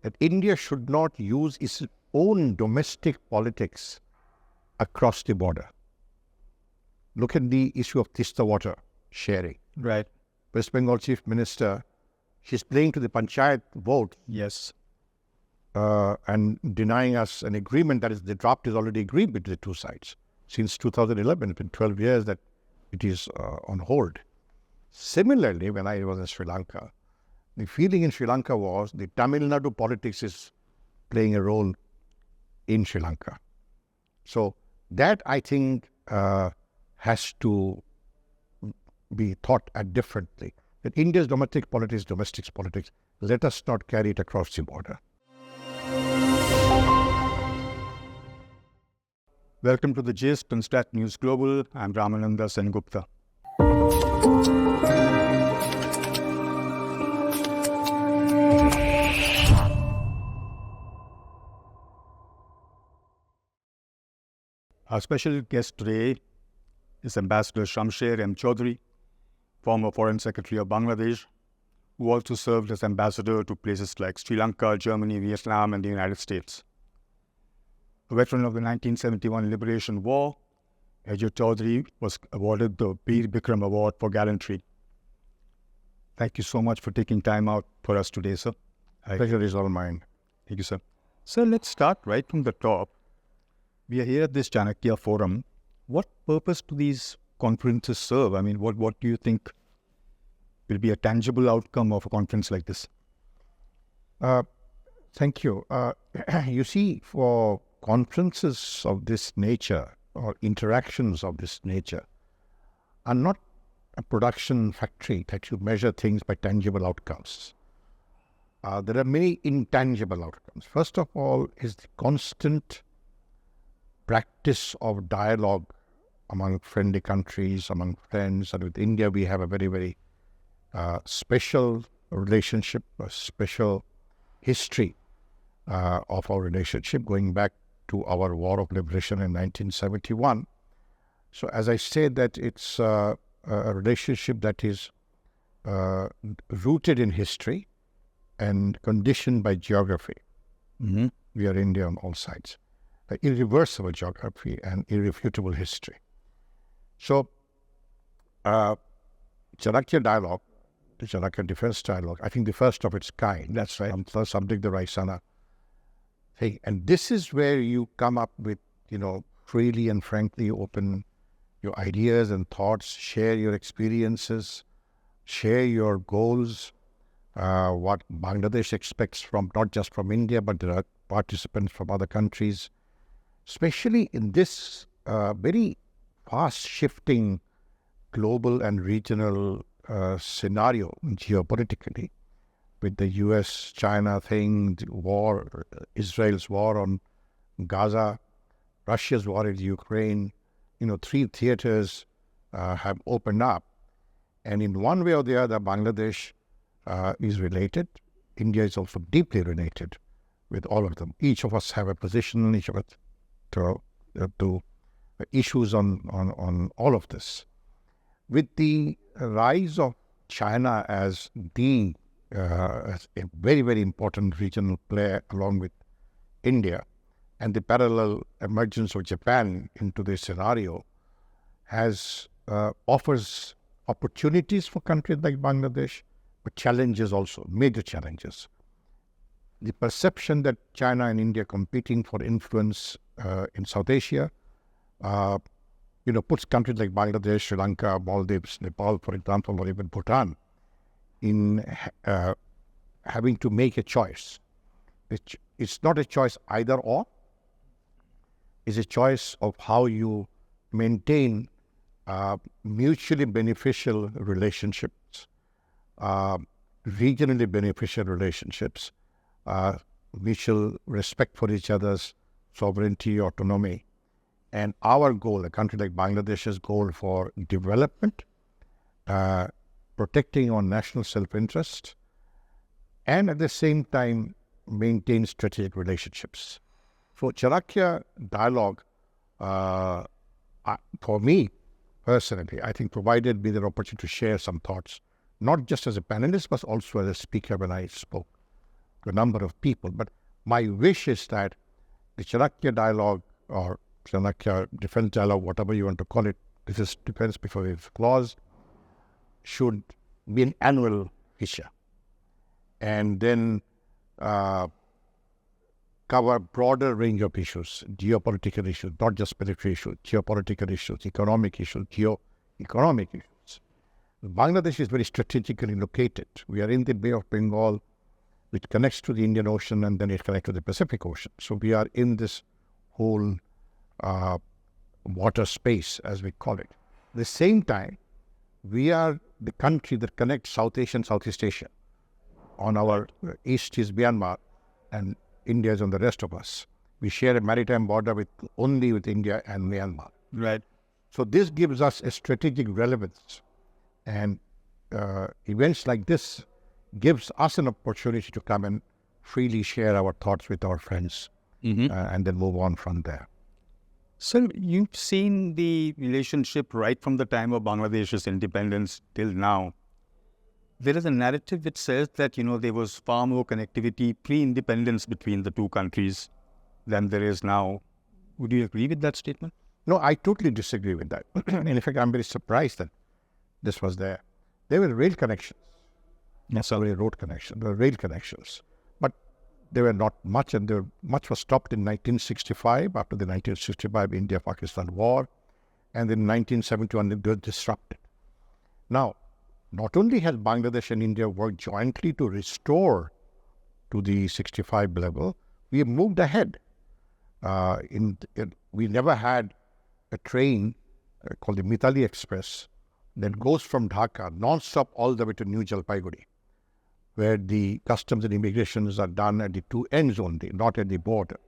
that India should not use its own domestic politics across the border. Look at the issue of Teesta water sharing. Right. West Bengal Chief Minister, she's playing to the panchayat vote. Yes. And denying us an agreement that is, the draft is already agreed between the two sides. Since 2011, it's been 12 years that it is on hold. Similarly, when I was in Sri Lanka, the feeling in Sri Lanka was the Tamil Nadu politics is playing a role in Sri Lanka. So that, I think, has to be thought at differently. That India's domestic politics, let us not carry it across the border. Welcome to the Gist on Stat News Global. I'm Ramananda Sengupta. Our special guest today is Ambassador Shamsher M. Chowdhury, former Foreign Secretary of Bangladesh, who also served as ambassador to places like Sri Lanka, Germany, Vietnam, and the United States. A veteran of the 1971 Liberation War, Major Chowdhury was awarded the Bir Bikram Award for gallantry. Thank you so much for taking time out for us today, sir. Pleasure is all mine. Thank you, sir. Sir, let's start right from the top. We are here at this Chanakya Forum. What purpose do these conferences serve? I mean, what do you think will be a tangible outcome of a conference like this? Thank you. You see, for conferences of this nature or interactions of this nature are not a production factory that you measure things by tangible outcomes. There are many intangible outcomes. First of all is the constant practice of dialogue among friendly countries, among friends. And with India, we have a very, very special relationship, a special history of our relationship going back to our War of Liberation in 1971. So as I said, that it's a relationship that is rooted in history and conditioned by geography. Mm-hmm. We are India on all sides. Irreversible geography and irrefutable history. So, Chanakya dialogue, the Chanakya Defence Dialogue, I think the first of its kind. That's right. Something the Raisana thing. And this is where you come up with, freely and frankly open your ideas and thoughts, share your experiences, share your goals, what Bangladesh expects from, not just from India, but there are participants from other countries, especially in this very fast-shifting global and regional scenario geopolitically, with the US-China thing, the war, Israel's war on Gaza, Russia's war in Ukraine. 3 theaters have opened up. And in one way or the other, Bangladesh is related. India is also deeply related with all of them. Each of us have a position, each of us to issues on all of this. With the rise of China as as a very, very important regional player along with India, and the parallel emergence of Japan into this scenario offers opportunities for countries like Bangladesh, but challenges also, major challenges. The perception that China and India competing for influence in South Asia, puts countries like Bangladesh, Sri Lanka, Maldives, Nepal, for example, or even Bhutan in having to make a choice. It's not a choice either or. It's a choice of how you maintain mutually beneficial relationships, regionally beneficial relationships, mutual respect for each other's sovereignty, autonomy, and our goal, a country like Bangladesh's goal for development, protecting our national self-interest, and at the same time maintain strategic relationships. For Chanakya dialogue, for me personally, I think provided me the opportunity to share some thoughts, not just as a panelist, but also as a speaker when I spoke. to a number of people. But my wish is that the Chanakya dialogue or Chanakya Defence Dialogue, whatever you want to call it, this is Defence Before Waves Clause, should be an annual issue. And then cover broader range of issues, geopolitical issues, not just military issues, geopolitical issues, economic issues, geo-economic issues. Bangladesh is very strategically located. We are in the Bay of Bengal, which connects to the Indian Ocean, and then it connects to the Pacific Ocean. So we are in this whole water space, as we call it. At the same time, we are the country that connects South Asia and Southeast Asia. On our east is Myanmar, and India is on the rest of us. We share a maritime border only with India and Myanmar. Right. So this gives us a strategic relevance, and events like this gives us an opportunity to come and freely share our thoughts with our friends, and then move on from there. So you've seen the relationship right from the time of Bangladesh's independence till now. There is a narrative which says that, there was far more connectivity pre-independence between the two countries than there is now. Would you agree with that statement? No, I totally disagree with that. In fact, I'm very surprised that this was there. There were rail connections. Yes, Sorry, road connections. There were rail connections. But they were not much, and much was stopped in 1965, after the 1965 India-Pakistan war, and in 1971 it got disrupted. Now, not only has Bangladesh and India worked jointly to restore to the 65 level, we have moved ahead. We never had a train called the Mithali Express that goes from Dhaka non-stop all the way to New Jalpaiguri, where the customs and immigrations are done at the two ends only, not at the border.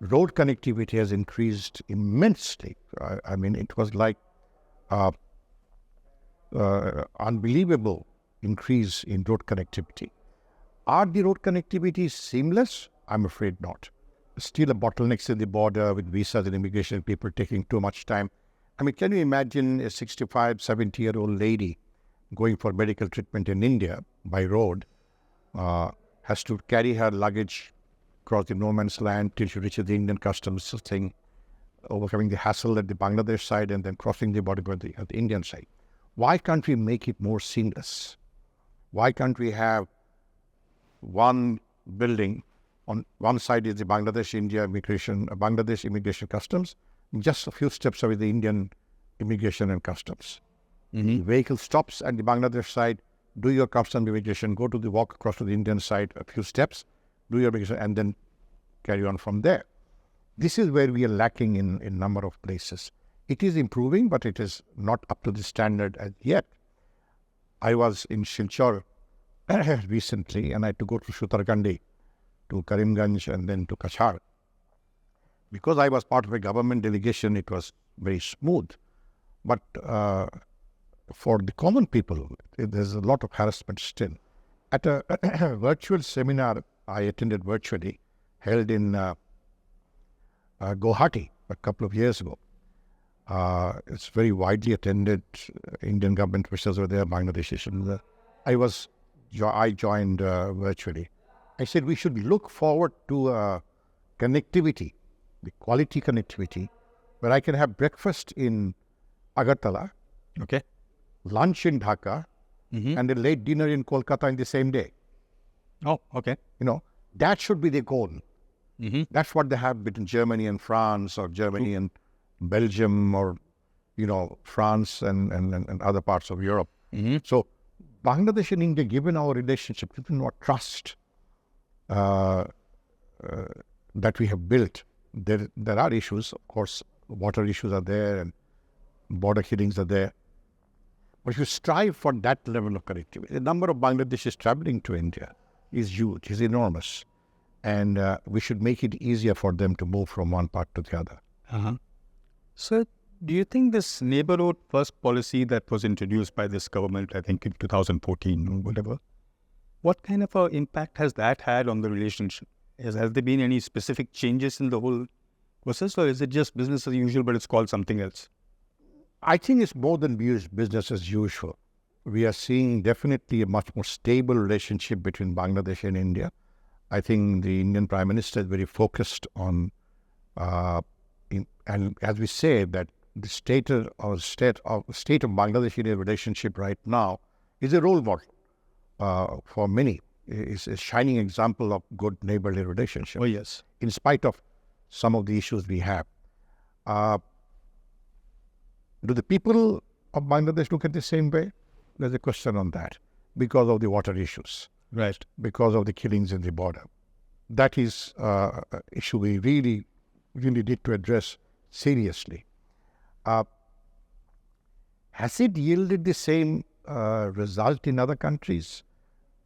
Road connectivity has increased immensely. I mean, it was like unbelievable increase in road connectivity. Are the road connectivity seamless? I'm afraid not. Still a bottlenecks in the border with visas and immigration, people taking too much time. I mean, can you imagine a 65, 70-year-old lady going for medical treatment in India by road, has to carry her luggage across the no man's land till she reaches the Indian customs thing, overcoming the hassle at the Bangladesh side and then crossing the border at the Indian side. Why can't we make it more seamless? Why can't we have one building, on one side is the Bangladesh immigration customs, just a few steps away the Indian immigration and customs. The vehicle stops at the Bangladesh side, do your customs immigration, walk across to the Indian side a few steps, do your immigration, and then carry on from there. This is where we are lacking in a number of places. It is improving, but it is not up to the standard as yet. I was in Silchar recently, and I had to go to Sutarkandi, to Karimganj, and then to Kachar. Because I was part of a government delegation, it was very smooth. But for the common people, there's a lot of harassment still. At a virtual seminar I attended virtually, held in Guwahati a couple of years ago. It's very widely attended. Indian government officials were there, Bangladeshi. I joined virtually. I said we should look forward to connectivity, the quality connectivity, where I can have breakfast in Agartala, lunch in Dhaka, and a late dinner in Kolkata in the same day. Oh, okay. That should be the goal. That's what they have between Germany and France, or Germany and Belgium, or France and other parts of Europe. So Bangladesh and India, given our relationship, given our trust that we have built, there are issues. Of course, water issues are there and border killings are there. But if you strive for that level of connectivity, the number of Bangladeshis traveling to India is huge, is enormous. And we should make it easier for them to move from one part to the other. So, do you think this neighbourhood first policy that was introduced by this government, I think in 2014 or whatever, what kind of an impact has that had on the relationship? Has there been any specific changes in the whole process, or is it just business as usual, but it's called something else? I think it's more than business as usual. We are seeing definitely a much more stable relationship between Bangladesh and India. I think the Indian Prime Minister is very focused on, and as we say, that the state of Bangladesh-India relationship right now is a role model for many. It's a shining example of good neighborly relationship. Oh, yes. In spite of some of the issues we have. Do the people of Bangladesh look at the same way? There's a question on that because of the water issues. Right. Because of the killings in the border. That is an issue we really need to address seriously. Has it yielded the same result in other countries?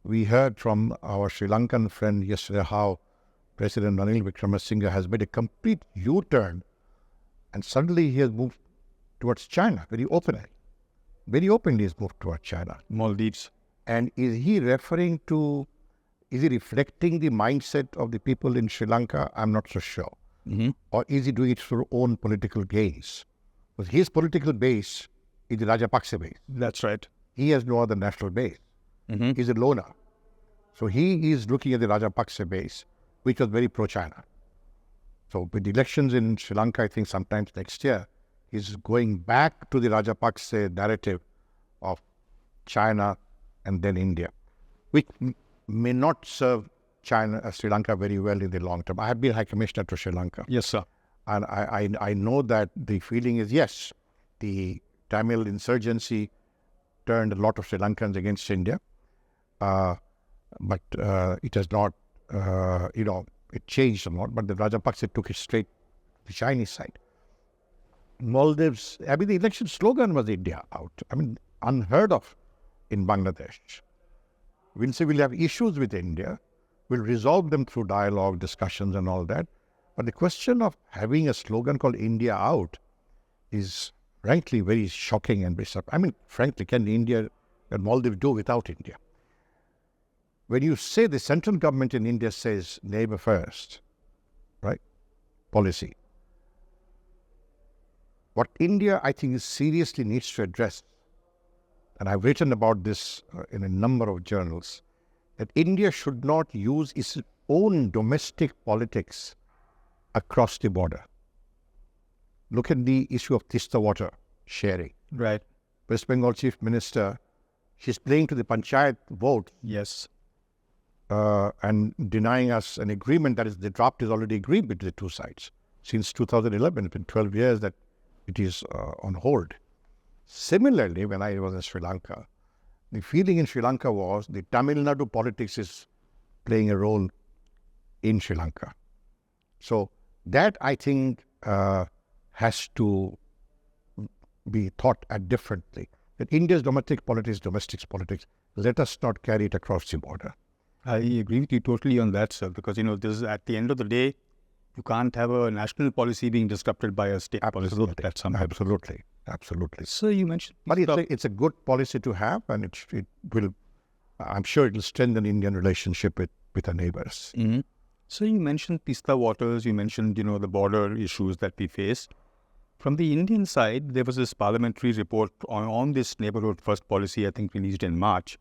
We heard from our Sri Lankan friend yesterday how President Ranil Wickremesinghe has made a complete U-turn, and suddenly he has moved towards China very openly. Very openly he's moved towards China. Maldives. And is he reflecting the mindset of the people in Sri Lanka? I'm not so sure. Mm-hmm. Or is he doing it for own political gains? Because his political base is the Rajapaksa base. That's right. He has no other national base. Mm-hmm. He's a loner. So he is looking at the Rajapaksa base, which was very pro-China. So with the elections in Sri Lanka, I think sometimes next year, he's going back to the Rajapaksa narrative of China and then India, which may not serve Sri Lanka very well in the long term. I have been High Commissioner to Sri Lanka. Yes, sir. And I know that the feeling is, yes, the Tamil insurgency turned a lot of Sri Lankans against India. But it has not, it changed a lot. But the Rajapaksa took it straight to the Chinese side. Maldives, the election slogan was India out. Unheard of in Bangladesh. We'll say we'll have issues with India. We'll resolve them through dialogue, discussions and all that. But the question of having a slogan called India out is frankly very shocking and very frankly, can India and Maldives do without India? When you say the central government in India says neighbor first, right, policy, what India, I think, seriously needs to address, and I've written about this in a number of journals, that India should not use its own domestic politics across the border. Look at the issue of Teesta water sharing. Right. West Bengal Chief Minister, she's playing to the Panchayat vote. Yes. And denying us an agreement that is, the draft is already agreed between the two sides. Since 2011, it's been 12 years that it is on hold. Similarly, when I was in Sri Lanka, the feeling in Sri Lanka was the Tamil Nadu politics is playing a role in Sri Lanka. So that, I think, has to be thought at differently. That India's domestic politics, let us not carry it across the border. I agree with you totally on that, sir, because, this is, at the end of the day, you can't have a national policy being disrupted by a state policy. That's Absolutely. So you mentioned... But it's a good policy to have, and it will, I'm sure it will strengthen Indian relationship with our neighbors. Mm-hmm. So you mentioned Teesta waters, you mentioned, the border issues that we face. From the Indian side, there was this parliamentary report on this neighbourhood first policy, I think released in March,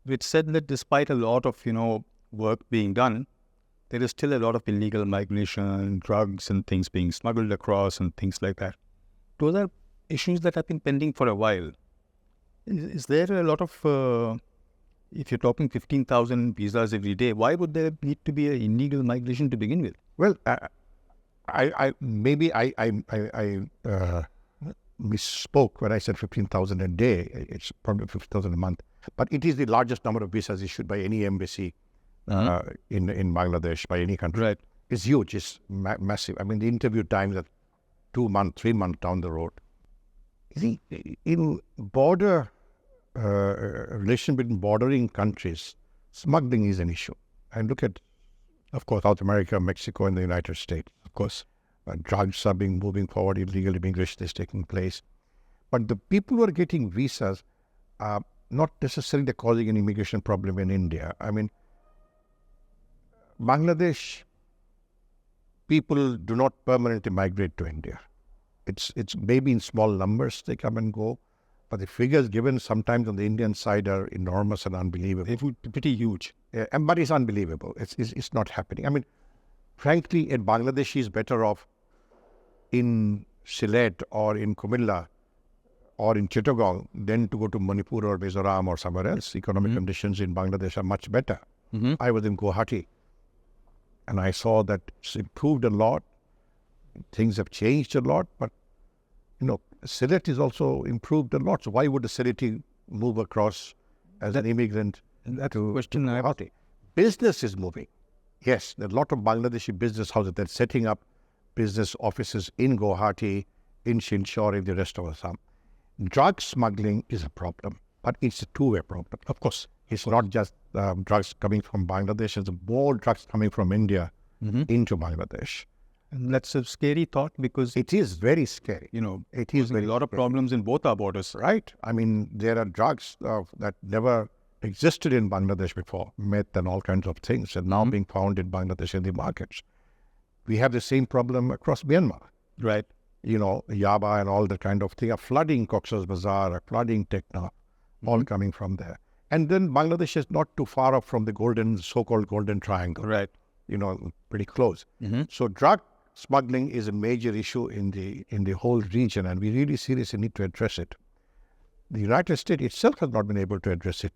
which said that despite a lot of, work being done, there is still a lot of illegal migration, drugs and things being smuggled across and things like that. Those are issues that have been pending for a while. Is there a lot of, if you're talking 15,000 visas every day, why would there need to be an illegal migration to begin with? Well, I misspoke when I said 15,000 a day. It's probably 50,000 a month. But it is the largest number of visas issued by any embassy in Bangladesh, by any country. Right. It's huge. It's massive. The interview times are 2 months, 3 months down the road. You see, in border relation between bordering countries, smuggling is an issue. And look at, of course, South America, Mexico, and the United States. Of course, drugs are moving forward, illegal immigration is taking place. But the people who are getting visas are not necessarily causing an immigration problem in India. Bangladesh people do not permanently migrate to India. It's maybe in small numbers they come and go, But the figures given sometimes on the Indian side are enormous and unbelievable. It would be pretty huge. But it's unbelievable. It's not happening. I mean, frankly, a Bangladeshi is better off in Sylhet or in Kumilla or in Chittagong than to go to Manipur or Mizoram or somewhere else. Economic conditions in Bangladesh are much better. I was in Guwahati and I saw that it's improved a lot. Things have changed a lot, but Sylhet is also improved a lot. So why would a Sylheti move across as an immigrant to question Guwahati? Business is moving. Yes, there are a lot of Bangladeshi business houses that are setting up business offices in Guwahati, in Silchar, in the rest of Assam. Drug smuggling is a problem, but it's a two-way problem. Of course. It's not just drugs coming from Bangladesh. It's more drugs coming from India into Bangladesh. And that's a scary thought because it is very scary. It is a lot of problems in both our borders. Right. I mean, there are drugs that never existed in Bangladesh before, meth and all kinds of things, and now being found in Bangladesh in the markets. We have the same problem across Myanmar. Right. Yaba and all that kind of thing are flooding Cox's Bazar, are flooding Tekna, all coming from there. And then Bangladesh is not too far off from the so-called Golden Triangle. Right. Pretty close. So drug smuggling is a major issue in the whole region, and we really seriously need to address it. The United States itself has not been able to address it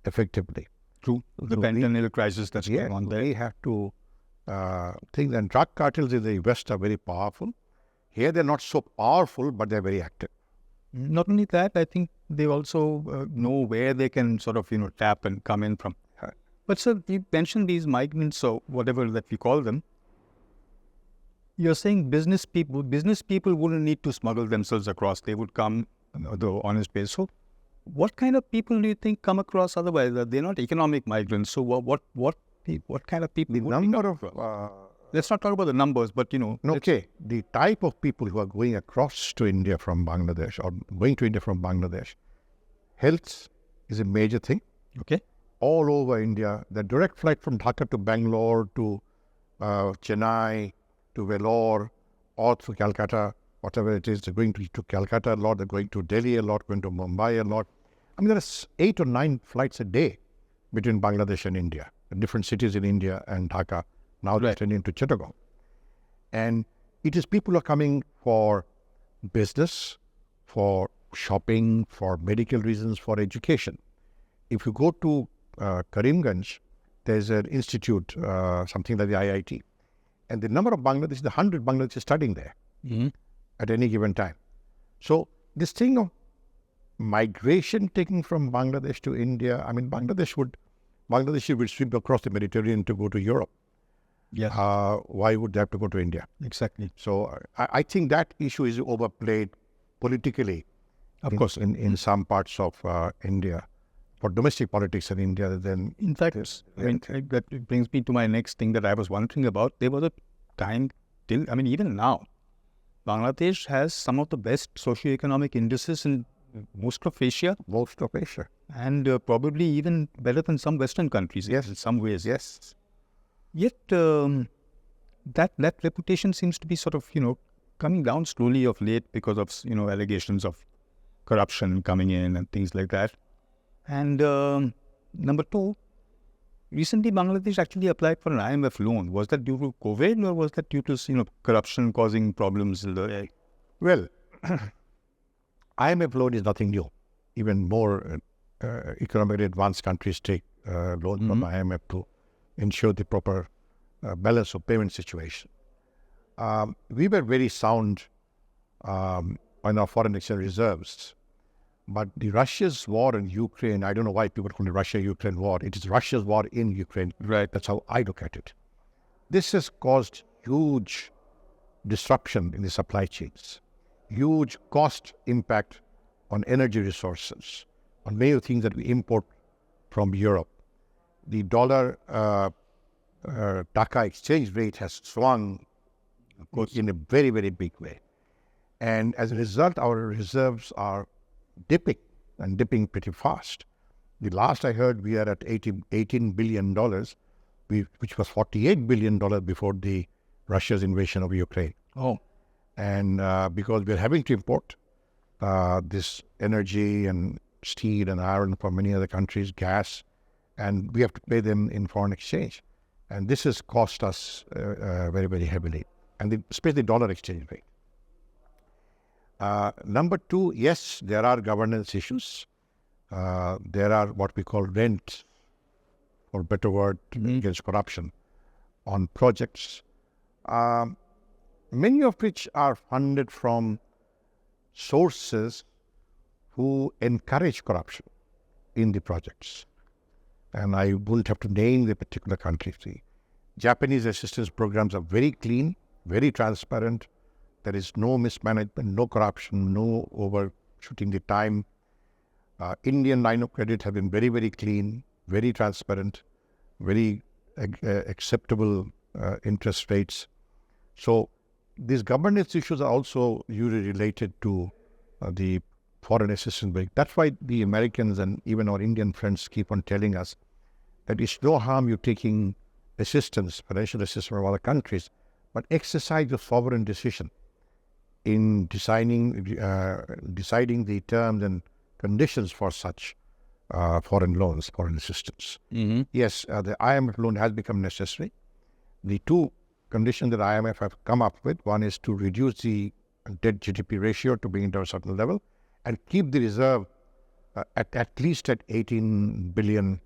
effectively. True. The fentanyl crisis that's going on there. We have to think that drug cartels in the West are very powerful. Here they're not so powerful, but they're very active. Not only that, I think they also know where they can sort of, tap and come in from. But sir, you mentioned these migrants or whatever that we call them. You're saying business people wouldn't need to smuggle themselves across. They would come the honest way. So what kind of people do you think come across otherwise? They're not economic migrants. So what kind of people? The number of... let's not talk about the numbers, but Okay, the type of people who are going across to India from Bangladesh or going to India from Bangladesh, health is a major thing. Okay. All over India, the direct flight from Dhaka to Bangalore to Chennai to Vellore or through Calcutta, whatever it is, they're going to Calcutta a lot, they're going to Delhi a lot, going to Mumbai a lot. I mean, there are 8 or 9 flights a day between Bangladesh and India, different cities in India and Dhaka. Now they're turning to Chittagong. And it is people who are coming for business, for shopping, for medical reasons, for education. If you go to Karimganj, there's an institute, something like the IIT. And the number of Bangladeshis, the 100 Bangladeshis studying there at any given time. So this thing of migration taking from Bangladesh to India, I mean, Bangladeshi would swim across the Mediterranean to go to Europe. Yes. Why would they have to go to India? Exactly. So I think that issue is overplayed politically, of course, in some parts of India, for domestic politics in India. Then, in fact, that brings me to my next thing that I was wondering about. There was a time even now, Bangladesh has some of the best socioeconomic indices in most of Asia. Most of Asia. And probably even better than some Western countries in some ways. Yes. Yet that reputation seems to be sort of, coming down slowly of late because of, allegations of corruption coming in and things like that. And number two, recently Bangladesh actually applied for an IMF loan. Was that due to COVID or was that due to, corruption causing problems in the... Well, IMF loan is nothing new. Even more economically advanced countries take loans from IMF to ensure the proper balance of payment situation. We were very sound on our foreign exchange reserves, but the Russia's war in Ukraine, I don't know why people call it Russia-Ukraine war. It is Russia's war in Ukraine. Right. That's how I look at it. This has caused huge disruption in the supply chains, huge cost impact on energy resources, on many of the things that we import from Europe. The dollar Dhaka exchange rate has swung in a very, very big way. And as a result, our reserves are dipping and dipping pretty fast. The last I heard, we are at $18 billion, which was $48 billion before Russia's invasion of Ukraine. Oh. And because we're having to import, this energy and steel and iron for many other countries, gas, and we have to pay them in foreign exchange. And this has cost us very, very heavily, and especially dollar exchange rate. Number two, yes, there are governance issues. There are what we call rent, or better word, against corruption on projects, many of which are funded from sources who encourage corruption in the projects. And I wouldn't have to name the particular country. The Japanese assistance programs are very clean, very transparent. There is no mismanagement, no corruption, no overshooting the time. Indian line of credit have been very, very clean, very transparent, very acceptable interest rates. So these governance issues are also usually related to the foreign assistance break. That's why the Americans and even our Indian friends keep on telling us that it's no harm you taking assistance, financial assistance from other countries, but exercise your sovereign decision in deciding the terms and conditions for such foreign loans, foreign assistance. Yes, the IMF loan has become necessary. The two conditions that IMF have come up with, one is to reduce the debt GDP ratio to bring it to a certain level and keep the reserve at least at 18 billion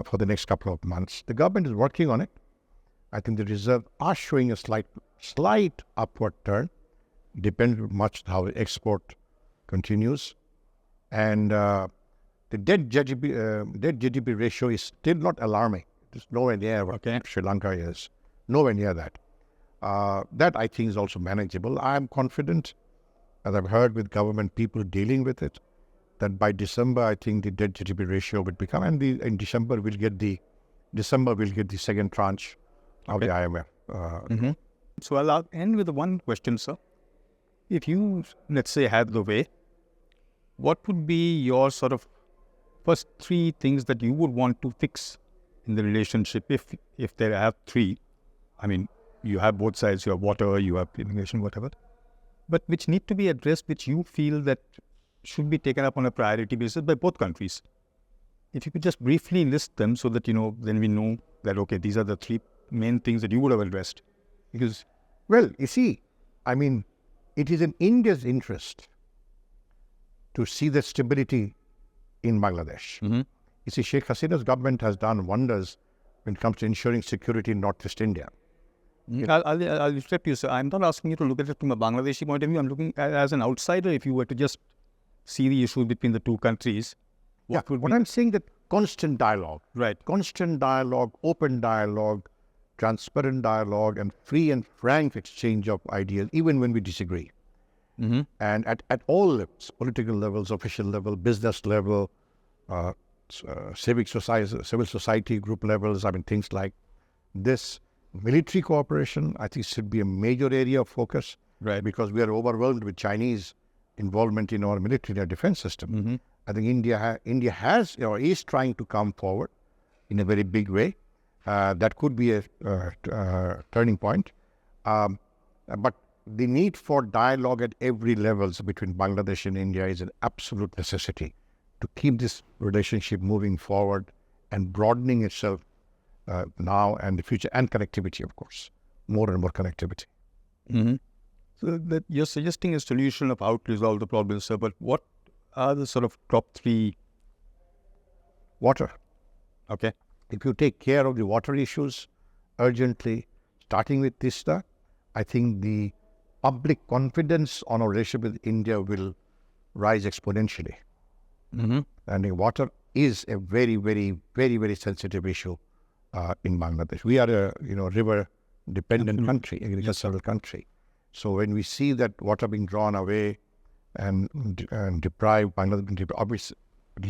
for the next couple of months. The government is working on it. I think the reserve are showing a slight upward turn, depends much how the export continues. And the debt GDP ratio is still not alarming. It's nowhere near what Sri Lanka is. Nowhere near that. That I think is also manageable. I am confident, as I've heard with government people dealing with it, that by December I think the debt GDP ratio would become, and in December we'll get the second tranche of the IMF. So I'll end with one question, sir. If you, let's say, had the way, what would be your sort of first three things that you would want to fix in the relationship, if there are three? I mean, you have both sides, you have water, you have immigration, whatever, but which need to be addressed, which you feel that should be taken up on a priority basis by both countries. If you could just briefly list them so that, then we know that, okay, these are the three main things that you would have addressed. Because, well, you see, I mean, it is in India's interest to see the stability in Bangladesh. You see, Sheikh Hasina's government has done wonders when it comes to ensuring security in Northeast India. I'll step you, sir. I'm not asking you to look at it from a Bangladeshi point of view. I'm looking at as an outsider. If you were to just see the issue between the two countries, I'm saying that constant dialogue. Right. Constant dialogue, open dialogue, transparent dialogue, and free and frank exchange of ideas, even when we disagree. And at all levels, political levels, official level, business level, civil society group levels, I mean, things like this. Military cooperation, I think, should be a major area of focus. Right. Because we are overwhelmed with Chinese involvement in our military and defense system. I think India has, is trying to come forward in a very big way. That could be a turning point. But the need for dialogue at every level between Bangladesh and India is an absolute necessity to keep this relationship moving forward and broadening itself now and the future, and connectivity, of course, more and more connectivity. So that you're suggesting a solution of how to resolve the problem, sir, but what are the sort of top three? Water. Okay. If you take care of the water issues urgently, starting with Teesta, I think the public confidence on our relationship with India will rise exponentially. And water is a very, very, very, very sensitive issue in Bangladesh. We are a river-dependent country, agricultural country. So when we see that water being drawn away and deprived Bangladesh, obviously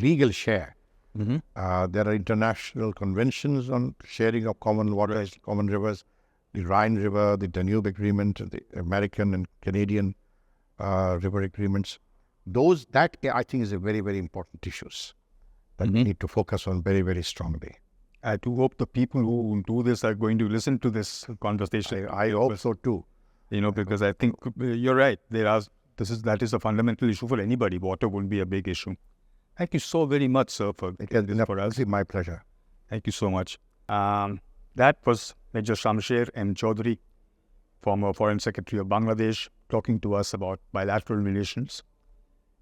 legal share. There are international conventions on sharing of common waters, common rivers, the Rhine River, the Danube Agreement, the American and Canadian river agreements. That I think is a very, very important issues that we need to focus on very, very strongly. I do hope the people who do this are going to listen to this conversation. I hope so too. Because I think you're right. There are That is a fundamental issue for anybody. Water wouldn't be a big issue. Thank you so very much, sir, for this for us. It's my pleasure. Thank you so much. That was Major Shamsher M. Chowdhury, former Foreign Secretary of Bangladesh, talking to us about bilateral relations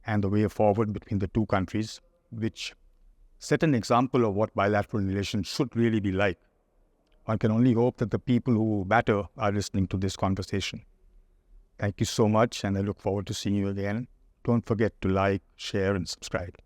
and the way forward between the two countries, which set an example of what bilateral relations should really be like. One can only hope that the people who matter are listening to this conversation. Thank you so much, and I look forward to seeing you again. Don't forget to like, share, and subscribe.